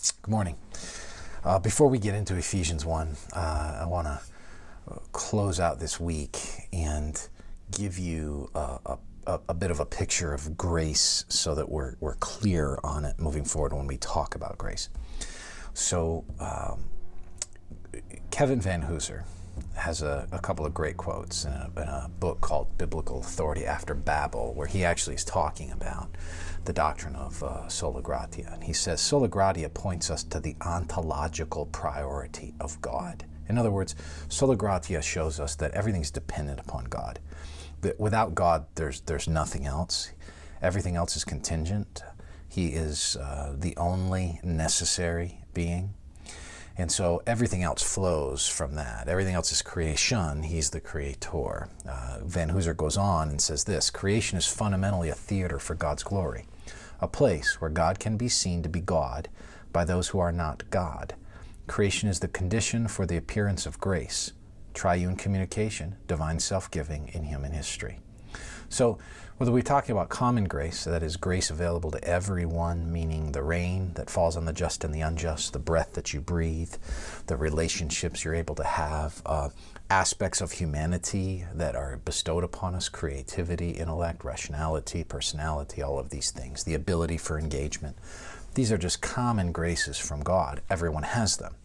Good morning. Before we get into Ephesians 1, I want to close out this week and give you a bit of a picture of grace so that we're clear on it moving forward when we talk about grace. So, Kevin Van Hooser has a couple of great quotes in a book called Biblical Authority After Babel, where he actually is talking about the doctrine of sola gratia. And he says, sola gratia points us to the ontological priority of God. In other words, sola gratia shows us that everything's dependent upon God. That without God, there's nothing else. Everything else is contingent. He is the only necessary being. And so everything else flows from that. Everything else is creation. He's the creator. Van Hooser goes on and says this: creation is fundamentally a theater for God's glory, a place where God can be seen to be God by those who are not God. Creation is the condition for the appearance of grace, triune communication, divine self-giving in human history. So whether we're talking about common grace, that is grace available to everyone, meaning the rain that falls on the just and the unjust, the breath that you breathe, the relationships you're able to have, aspects of humanity that are bestowed upon us, creativity, intellect, rationality, personality, all of these things, the ability for engagement. These are just common graces from God. Everyone has them.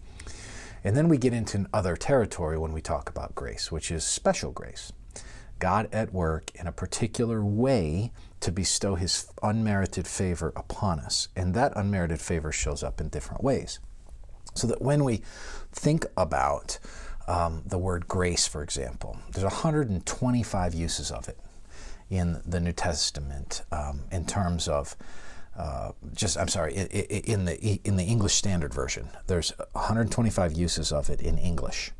And then we get into other territory when we talk about grace, which is special grace. God at work in a particular way to bestow his unmerited favor upon us. And that unmerited favor shows up in different ways. So that when we think about the word grace, for example, there's 125 uses of it in the New Testament in terms of in the English Standard Version. There's 125 uses of it in English.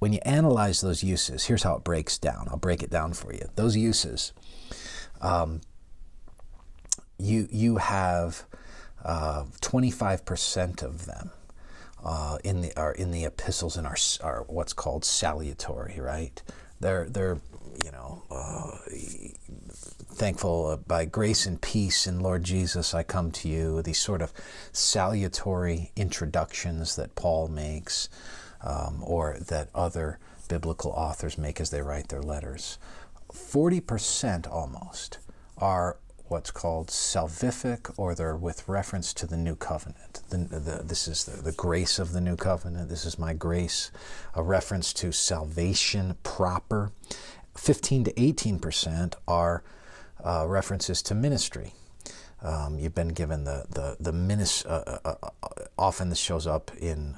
When you analyze those uses, here's how it breaks down. I'll break it down for you. Those uses, you have 25% of them in the epistles and are what's called salutary, right? They're thankful by grace and peace in Lord Jesus I come to you. These sort of salutary introductions that Paul makes. Or that other biblical authors make as they write their letters. 40% almost are what's called salvific, or they're with reference to the new covenant. This is the grace of the new covenant. This is my grace, a reference to salvation proper. 15 to 18% are references to ministry. You've been given the ministry. Often this shows up in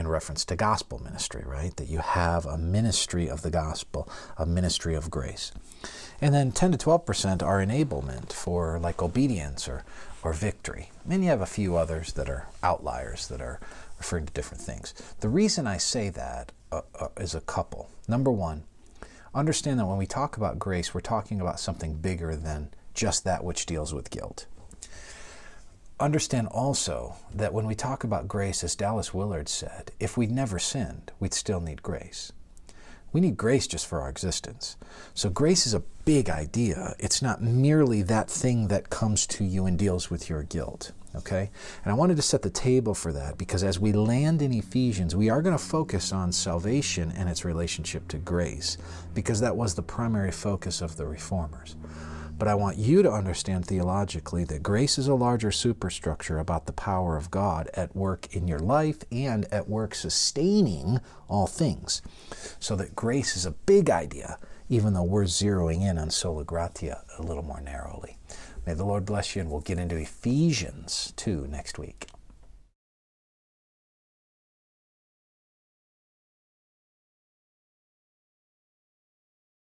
reference to gospel ministry, right? That you have a ministry of the gospel, a ministry of grace. And then 10 to 12% are enablement for like obedience or victory. And then you have a few others that are outliers that are referring to different things. The reason I say that is a couple. Number one, understand that when we talk about grace, we're talking about something bigger than just that which deals with guilt. Understand also that when we talk about grace, as Dallas Willard said, if we'd never sinned, we'd still need grace. We need grace just for our existence. So grace is a big idea. It's not merely that thing that comes to you and deals with your guilt, okay? And I wanted to set the table for that because as we land in Ephesians, we are going to focus on salvation and its relationship to grace because that was the primary focus of the Reformers. But I want you to understand theologically that grace is a larger superstructure about the power of God at work in your life and at work sustaining all things. So that grace is a big idea, even though we're zeroing in on sola gratia a little more narrowly. May the Lord bless you, and we'll get into Ephesians 2 next week.